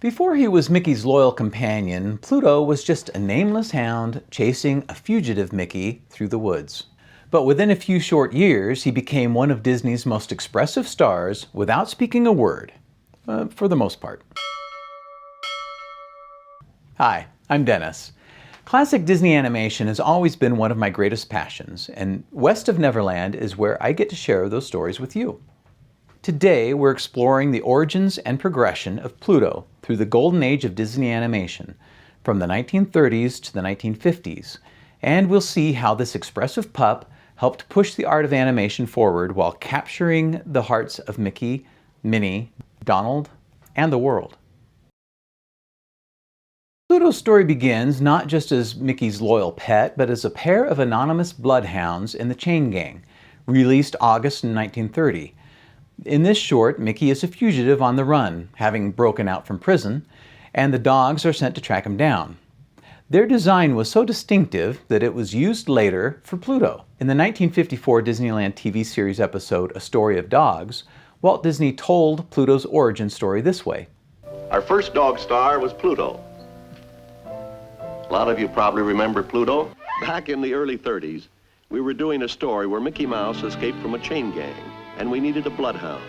Before he was Mickey's loyal companion, Pluto was just a nameless hound chasing a fugitive Mickey through the woods. But within a few short years, he became one of Disney's most expressive stars without speaking a word, for the most part. Hi, I'm Dennis. Classic Disney animation has always been one of my greatest passions, and west of Neverland is where I get to share those stories with you. Today, we're exploring the origins and progression of Pluto through the golden age of Disney animation, from the 1930s to the 1950s, and we'll see how this expressive pup helped push the art of animation forward while capturing the hearts of Mickey, Minnie, Donald, and the world. Pluto's story begins not just as Mickey's loyal pet, but as a pair of anonymous bloodhounds in the Chain Gang, released August in 1930. In this short, Mickey is a fugitive on the run, having broken out from prison, and the dogs are sent to track him down. Their design was so distinctive that it was used later for Pluto. In the 1954 Disneyland TV series episode, A Story of Dogs, Walt Disney told Pluto's origin story this way. Our first dog star was Pluto. A lot of you probably remember Pluto. Back in the early 30s, we were doing a story where Mickey Mouse escaped from a chain gang, and we needed a bloodhound.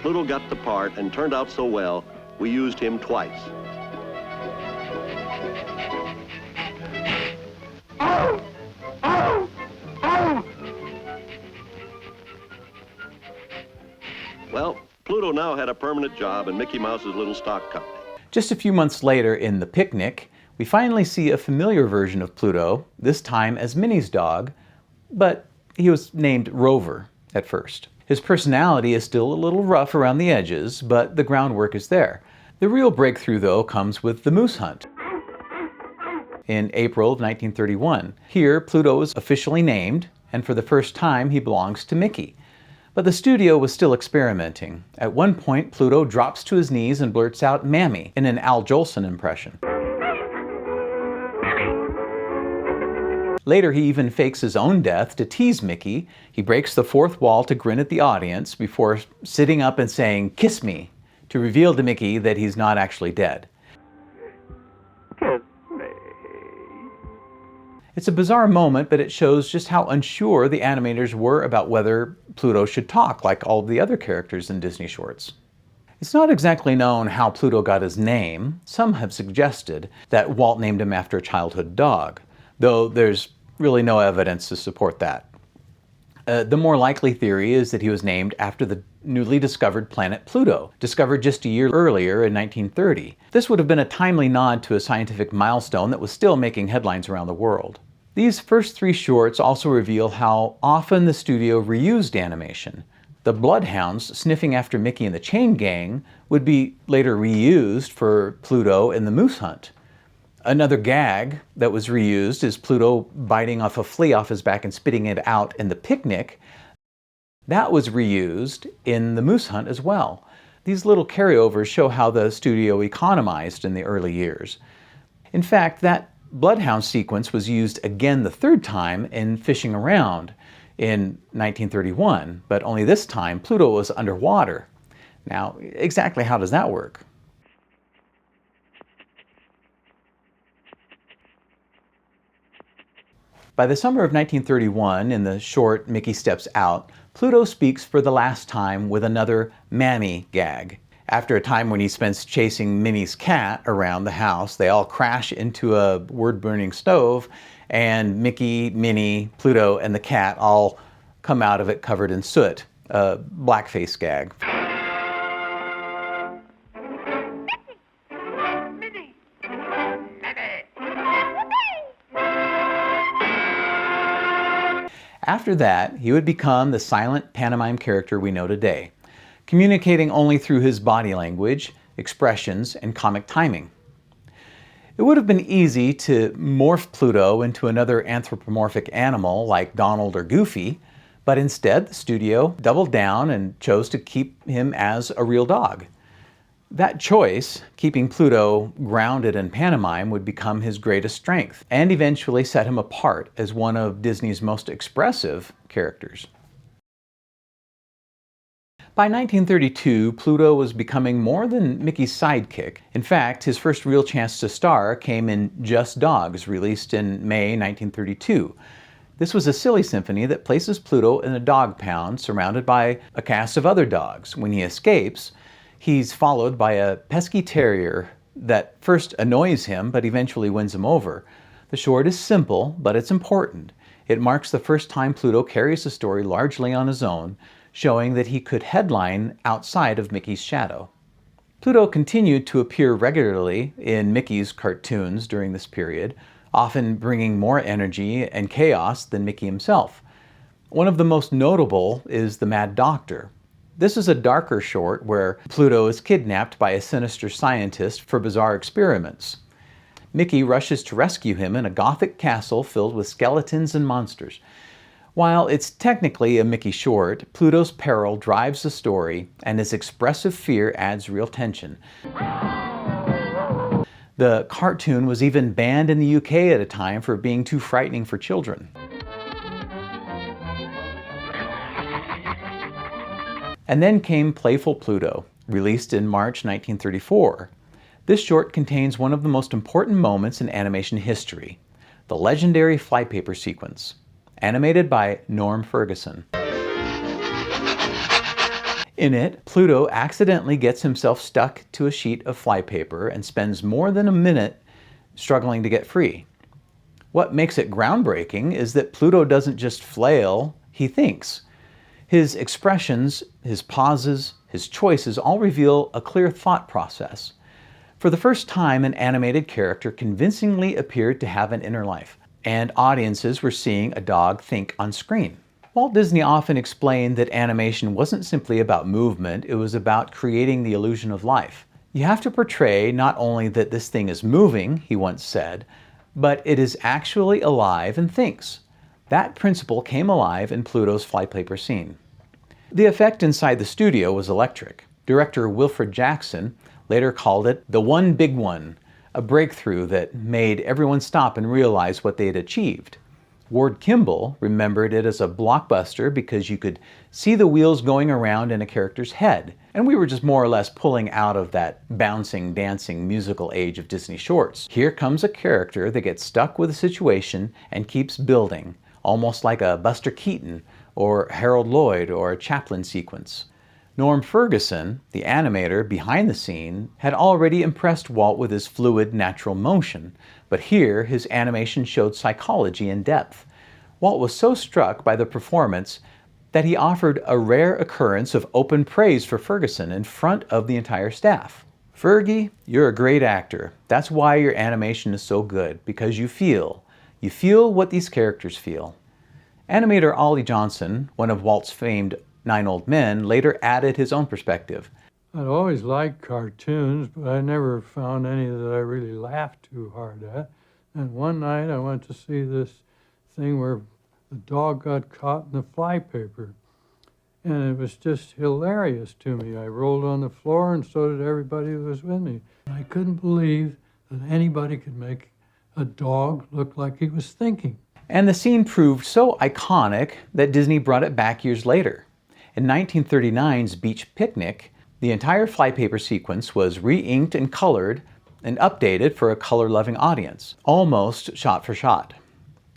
Pluto got the part and turned out so well, we used him twice. Well, Pluto now had a permanent job in Mickey Mouse's little stock company. Just a few months later in The Picnic, we finally see a familiar version of Pluto, this time as Minnie's dog, but he was named Rover at first. His personality is still a little rough around the edges, but the groundwork is there. The real breakthrough, though, comes with the moose hunt in April of 1931. Here, Pluto is officially named, and for the first time, he belongs to Mickey. But the studio was still experimenting. At one point, Pluto drops to his knees and blurts out "Mammy" in an Al Jolson impression. Later, he even fakes his own death to tease Mickey. He breaks the fourth wall to grin at the audience before sitting up and saying, "Kiss me," to reveal to Mickey that he's not actually dead. Kiss me. It's a bizarre moment, but it shows just how unsure the animators were about whether Pluto should talk like all of the other characters in Disney shorts. It's not exactly known how Pluto got his name. Some have suggested that Walt named him after a childhood dog, though there's really no evidence to support that. The more likely theory is that he was named after the newly discovered planet Pluto, discovered just a year earlier in 1930. This would have been a timely nod to a scientific milestone that was still making headlines around the world. These first three shorts also reveal how often the studio reused animation. The bloodhounds sniffing after Mickey and the Chain Gang would be later reused for Pluto in the moose hunt. Another gag that was reused is Pluto biting off a flea off his back and spitting it out in The Picnic. That was reused in the moose hunt as well. These little carryovers show how the studio economized in the early years. In fact, that bloodhound sequence was used again the third time in Fishing Around in 1931, but only this time Pluto was underwater. Now, exactly how does that work? By the summer of 1931, in the short Mickey Steps Out, Pluto speaks for the last time with another "Mammy" gag. After a time when he spends chasing Minnie's cat around the house, they all crash into a wood-burning stove, and Mickey, Minnie, Pluto, and the cat all come out of it covered in soot. A blackface gag. After that, he would become the silent pantomime character we know today, communicating only through his body language, expressions, and comic timing. It would have been easy to morph Pluto into another anthropomorphic animal like Donald or Goofy, but instead the studio doubled down and chose to keep him as a real dog. That choice, keeping Pluto grounded in pantomime, would become his greatest strength and eventually set him apart as one of Disney's most expressive characters. By 1932, Pluto was becoming more than Mickey's sidekick. In fact, his first real chance to star came in Just Dogs, released in May 1932. This was a silly symphony that places Pluto in a dog pound surrounded by a cast of other dogs. When he escapes, he's followed by a pesky terrier that first annoys him but eventually wins him over. The short is simple, but it's important. It marks the first time Pluto carries the story largely on his own, showing that he could headline outside of Mickey's shadow. Pluto continued to appear regularly in Mickey's cartoons during this period, often bringing more energy and chaos than Mickey himself. One of the most notable is The Mad Doctor. This is a darker short where Pluto is kidnapped by a sinister scientist for bizarre experiments. Mickey rushes to rescue him in a gothic castle filled with skeletons and monsters. While it's technically a Mickey short, Pluto's peril drives the story, and his expressive fear adds real tension. The cartoon was even banned in the UK at a time for being too frightening for children. And then came Playful Pluto, released in March 1934. This short contains one of the most important moments in animation history, the legendary flypaper sequence, animated by Norm Ferguson. In it, Pluto accidentally gets himself stuck to a sheet of flypaper and spends more than a minute struggling to get free. What makes it groundbreaking is that Pluto doesn't just flail, he thinks. His expressions, his pauses, his choices all reveal a clear thought process. For the first time, an animated character convincingly appeared to have an inner life, and audiences were seeing a dog think on screen. Walt Disney often explained that animation wasn't simply about movement, it was about creating the illusion of life. You have to portray not only that this thing is moving, he once said, but it is actually alive and thinks. That principle came alive in Pluto's flypaper scene. The effect inside the studio was electric. Director Wilfred Jackson later called it the one big one, a breakthrough that made everyone stop and realize what they had achieved. Ward Kimball remembered it as a blockbuster because you could see the wheels going around in a character's head, and we were just more or less pulling out of that bouncing, dancing musical age of Disney shorts. Here comes a character that gets stuck with a situation and keeps building, almost like a Buster Keaton or Harold Lloyd or a Chaplin sequence. Norm Ferguson, the animator behind the scene, had already impressed Walt with his fluid, natural motion, but here his animation showed psychology and depth. Walt was so struck by the performance that he offered a rare occurrence of open praise for Ferguson in front of the entire staff. "Fergie, you're a great actor. That's why your animation is so good, because you feel what these characters feel." Animator Ollie Johnson, one of Walt's famed 9 Old Men, later added his own perspective. I'd always liked cartoons, but I never found any that I really laughed too hard at. And one night I went to see this thing where the dog got caught in the flypaper. And it was just hilarious to me. I rolled on the floor and so did everybody who was with me. I couldn't believe that anybody could make a dog look like he was thinking. And the scene proved so iconic that Disney brought it back years later. In 1939's Beach Picnic, the entire flypaper sequence was re-inked and colored and updated for a color-loving audience, almost shot for shot.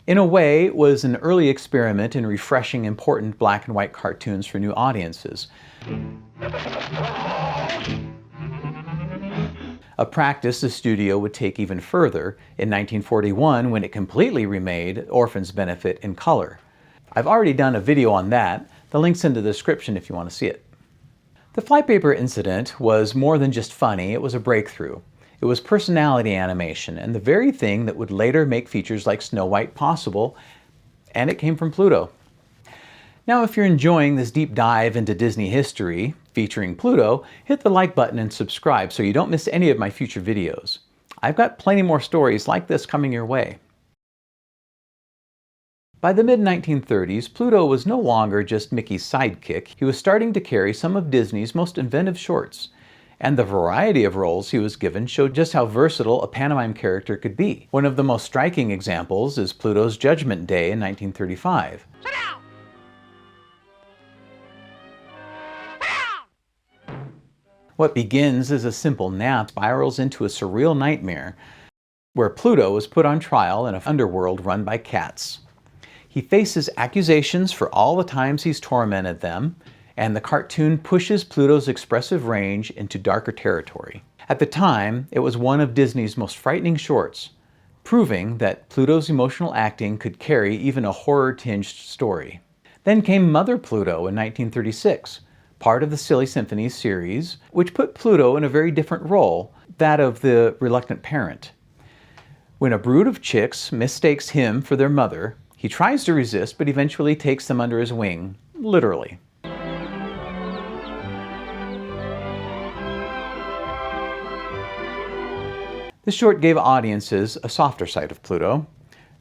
In a way, it was an early experiment in refreshing important black and white cartoons for new audiences. A practice the studio would take even further in 1941 when it completely remade Orphan's Benefit in color. I've already done a video on that. The link's in the description if you want to see it. The flypaper incident was more than just funny, it was a breakthrough. It was personality animation and the very thing that would later make features like Snow White possible, and it came from Pluto. Now, if you're enjoying this deep dive into Disney history featuring Pluto, hit the like button and subscribe so you don't miss any of my future videos. I've got plenty more stories like this coming your way. By the mid-1930s, Pluto was no longer just Mickey's sidekick. He was starting to carry some of Disney's most inventive shorts. And the variety of roles he was given showed just how versatile a pantomime character could be. One of the most striking examples is Pluto's Judgment Day in 1935. Sit down! Sit down! What begins as a simple nap spirals into a surreal nightmare where Pluto is put on trial in an underworld run by cats. He faces accusations for all the times he's tormented them, and the cartoon pushes Pluto's expressive range into darker territory. At the time, it was one of Disney's most frightening shorts, proving that Pluto's emotional acting could carry even a horror-tinged story. Then came Mother Pluto in 1936, part of the Silly Symphonies series, which put Pluto in a very different role, that of the reluctant parent. When a brood of chicks mistakes him for their mother, he tries to resist but eventually takes them under his wing, literally. This short gave audiences a softer side of Pluto,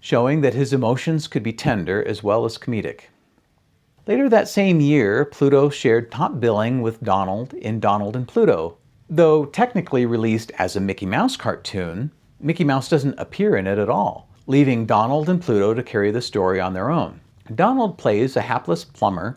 showing that his emotions could be tender as well as comedic. Later that same year, Pluto shared top billing with Donald in Donald and Pluto. Though technically released as a Mickey Mouse cartoon, Mickey Mouse doesn't appear in it at all, leaving Donald and Pluto to carry the story on their own. Donald plays a hapless plumber,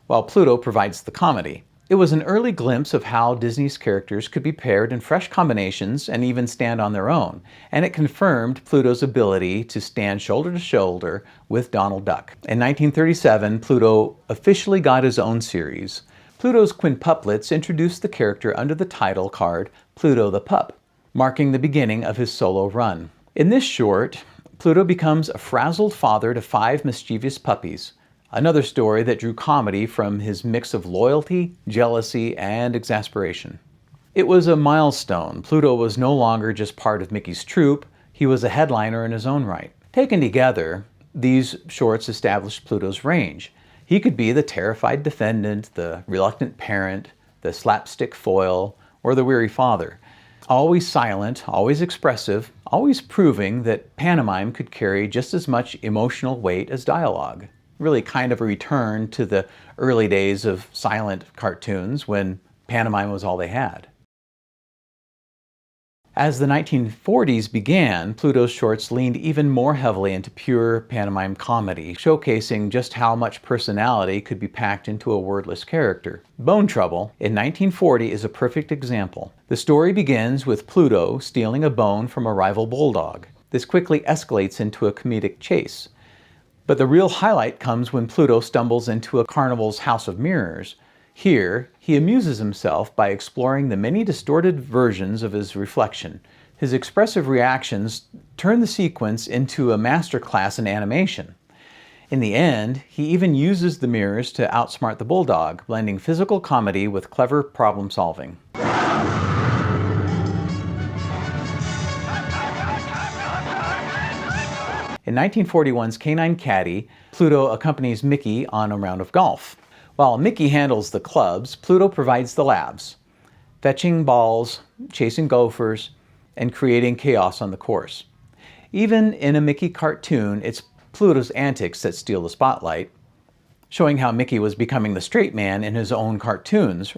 while Pluto provides the comedy. It was an early glimpse of how Disney's characters could be paired in fresh combinations and even stand on their own, and it confirmed Pluto's ability to stand shoulder to shoulder with Donald Duck. In 1937, Pluto officially got his own series. Pluto's quintuplets introduced the character under the title card Pluto the Pup, marking the beginning of his solo run. In this short, Pluto becomes a frazzled father to 5 mischievous puppies, another story that drew comedy from his mix of loyalty, jealousy, and exasperation. It was a milestone. Pluto was no longer just part of Mickey's troupe, he was a headliner in his own right. Taken together, these shorts established Pluto's range. He could be the terrified defendant, the reluctant parent, the slapstick foil, or the weary father. Always silent, always expressive, always proving that pantomime could carry just as much emotional weight as dialogue. Really kind of a return to the early days of silent cartoons when pantomime was all they had. As the 1940s began, Pluto's shorts leaned even more heavily into pure pantomime comedy, showcasing just how much personality could be packed into a wordless character. Bone Trouble in 1940 is a perfect example. The story begins with Pluto stealing a bone from a rival bulldog. This quickly escalates into a comedic chase. But the real highlight comes when Pluto stumbles into a carnival's house of mirrors. Here, he amuses himself by exploring the many distorted versions of his reflection. His expressive reactions turn the sequence into a masterclass in animation. In the end, he even uses the mirrors to outsmart the bulldog, blending physical comedy with clever problem solving. In 1941's Canine Caddy, Pluto accompanies Mickey on a round of golf. While Mickey handles the clubs, Pluto provides the laughs, fetching balls, chasing gophers, and creating chaos on the course. Even in a Mickey cartoon, it's Pluto's antics that steal the spotlight, showing how Mickey was becoming the straight man in his own cartoons,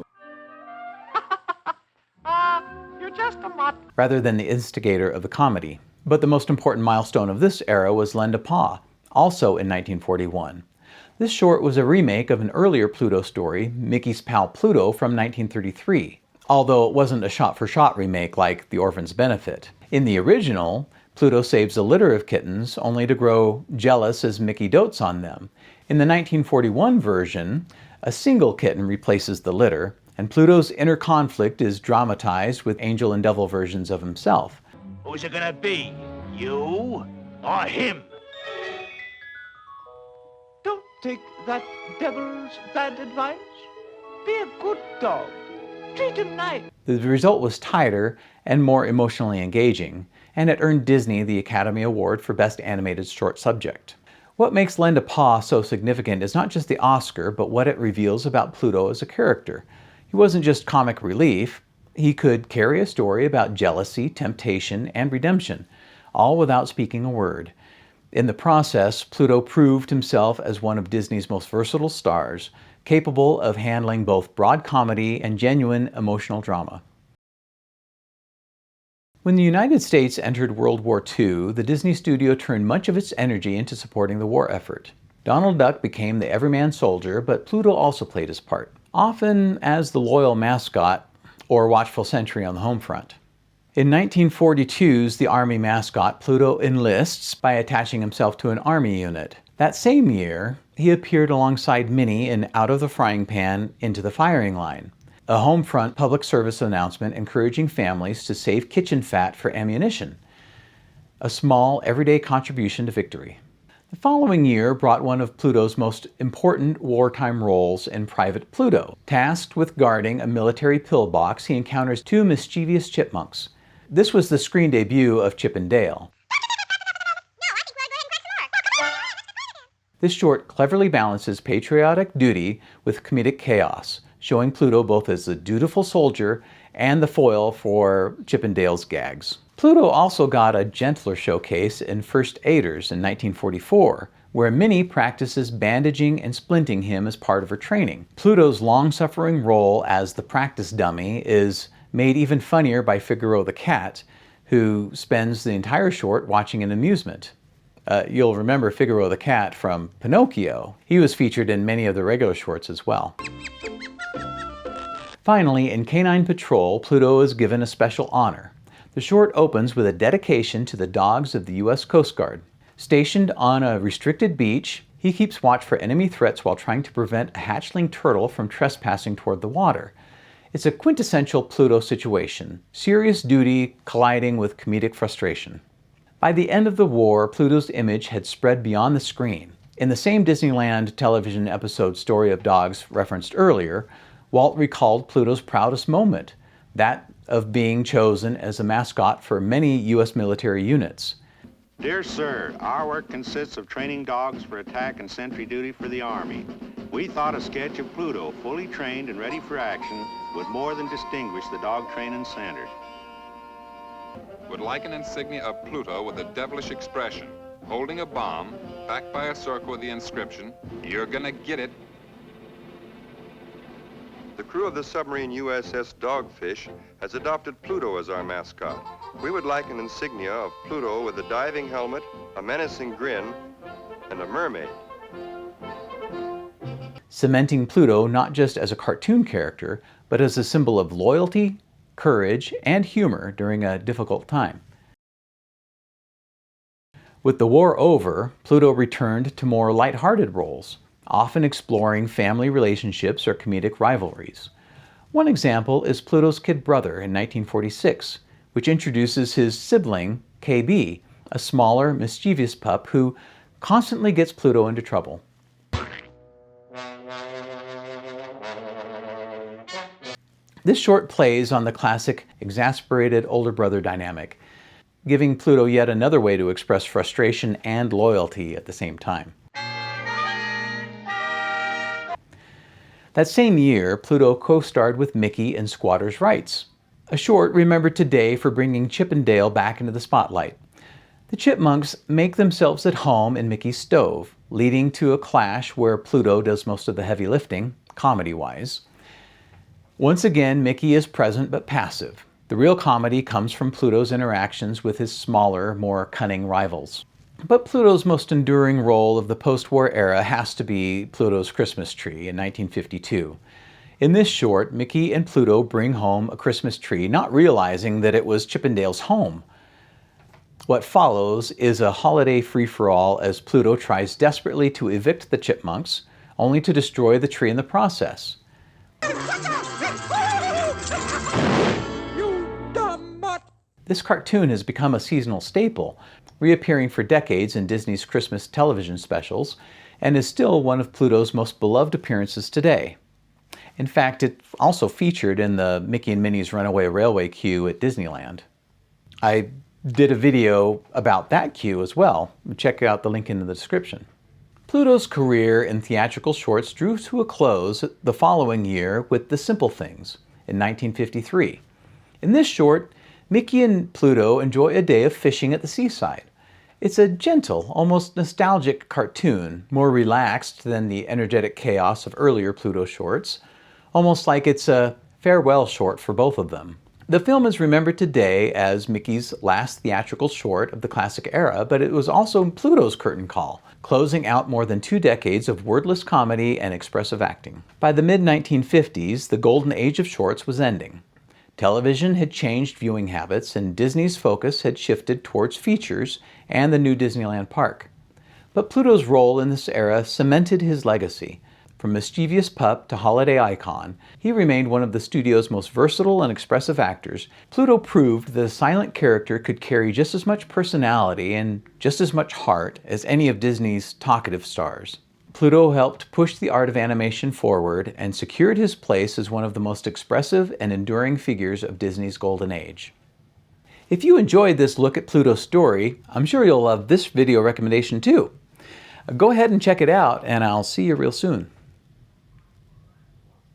You're just a mutt. rather than the instigator of the comedy. But the most important milestone of this era was Lend a Paw, also in 1941. This short was a remake of an earlier Pluto story, Mickey's Pal Pluto, from 1933, although it wasn't a shot-for-shot remake like The Orphan's Benefit. In the original, Pluto saves a litter of kittens only to grow jealous as Mickey dotes on them. In the 1941 version, a single kitten replaces the litter, and Pluto's inner conflict is dramatized with angel and devil versions of himself. Who's it gonna be? You or him? Don't take that devil's bad advice. Be a good dog. Treat him nice. The result was tighter and more emotionally engaging, and it earned Disney the Academy Award for Best Animated Short Subject. What makes Lend a Paw so significant is not just the Oscar, but what it reveals about Pluto as a character. He wasn't just comic relief. He could carry a story about jealousy, temptation, and redemption, all without speaking a word. In the process, Pluto proved himself as one of Disney's most versatile stars, capable of handling both broad comedy and genuine emotional drama. When the United States entered World War II, the Disney studio turned much of its energy into supporting the war effort. Donald Duck became the everyman soldier, but Pluto also played his part. often as the loyal mascot or watchful sentry on the home front. In 1942's The Army mascot, Pluto enlists by attaching himself to an Army unit. That same year, he appeared alongside Minnie in Out of the Frying Pan, Into the Firing Line, a home front public service announcement encouraging families to save kitchen fat for ammunition, a small, everyday contribution to victory. The following year brought one of Pluto's most important wartime roles in Private Pluto. Tasked with guarding a military pillbox, he encounters two mischievous chipmunks. This was the screen debut of Chip and Dale. This short cleverly balances patriotic duty with comedic chaos, showing Pluto both as a dutiful soldier and the foil for Chip and Dale's gags. Pluto also got a gentler showcase in First Aiders in 1944, where Minnie practices bandaging and splinting him as part of her training. Pluto's long-suffering role as the practice dummy is made even funnier by Figaro the cat, who spends the entire short watching an amusement. You'll remember Figaro the cat from Pinocchio. He was featured in many of the regular shorts as well. Finally, in Canine Patrol, Pluto is given a special honor. The short opens with a dedication to the dogs of the U.S. Coast Guard. Stationed on a restricted beach, he keeps watch for enemy threats while trying to prevent a hatchling turtle from trespassing toward the water. It's a quintessential Pluto situation, serious duty colliding with comedic frustration. By the end of the war, Pluto's image had spread beyond the screen. In the same Disneyland television episode Story of Dogs referenced earlier, Walt recalled Pluto's proudest moment, that of being chosen as a mascot for many U.S. military units. Dear Sir, our work consists of training dogs for attack and sentry duty for the Army. We thought a sketch of Pluto, fully trained and ready for action, would more than distinguish the dog training center. Would like an insignia of Pluto with a devilish expression, holding a bomb, backed by a circle with the inscription, "You're gonna get it." The crew of the submarine USS Dogfish has adopted Pluto as our mascot. We would like an insignia of Pluto with a diving helmet, a menacing grin, and a mermaid. Cementing Pluto not just as a cartoon character, but as a symbol of loyalty, courage, and humor during a difficult time. With the war over, Pluto returned to more lighthearted roles, often exploring family relationships or comedic rivalries. One example is Pluto's Kid Brother in 1946, which introduces his sibling, KB, a smaller, mischievous pup who constantly gets Pluto into trouble. This short plays on the classic exasperated older brother dynamic, giving Pluto yet another way to express frustration and loyalty at the same time. That same year, Pluto co-starred with Mickey in Squatters' Rights, a short remembered today for bringing Chip and Dale back into the spotlight. The chipmunks make themselves at home in Mickey's stove, leading to a clash where Pluto does most of the heavy lifting, comedy-wise. Once again, Mickey is present but passive. The real comedy comes from Pluto's interactions with his smaller, more cunning rivals. But Pluto's most enduring role of the post-war era has to be Pluto's Christmas tree in 1952. In this short, Mickey and Pluto bring home a Christmas tree, not realizing that it was Chip and Dale's home. What follows is a holiday free-for-all as Pluto tries desperately to evict the chipmunks, only to destroy the tree in the process. This cartoon has become a seasonal staple, reappearing for decades in Disney's Christmas television specials, and is still one of Pluto's most beloved appearances today. In fact, it also featured in the Mickey and Minnie's Runaway Railway queue at Disneyland. I did a video about that queue as well. Check out the link in the description. Pluto's career in theatrical shorts drew to a close the following year with The Simple Things in 1953. In this short, Mickey and Pluto enjoy a day of fishing at the seaside. It's a gentle, almost nostalgic cartoon, more relaxed than the energetic chaos of earlier Pluto shorts, almost like it's a farewell short for both of them. The film is remembered today as Mickey's last theatrical short of the classic era, but it was also Pluto's curtain call, closing out more than 2 decades of wordless comedy and expressive acting. By the mid-1950s, the golden age of shorts was ending. Television had changed viewing habits, and Disney's focus had shifted towards features and the new Disneyland park. But Pluto's role in this era cemented his legacy. From mischievous pup to holiday icon, he remained one of the studio's most versatile and expressive actors. Pluto proved that a silent character could carry just as much personality and just as much heart as any of Disney's talkative stars. Pluto helped push the art of animation forward and secured his place as one of the most expressive and enduring figures of Disney's golden age. If you enjoyed this look at Pluto's story, I'm sure you'll love this video recommendation too. Go ahead and check it out, and I'll see you real soon.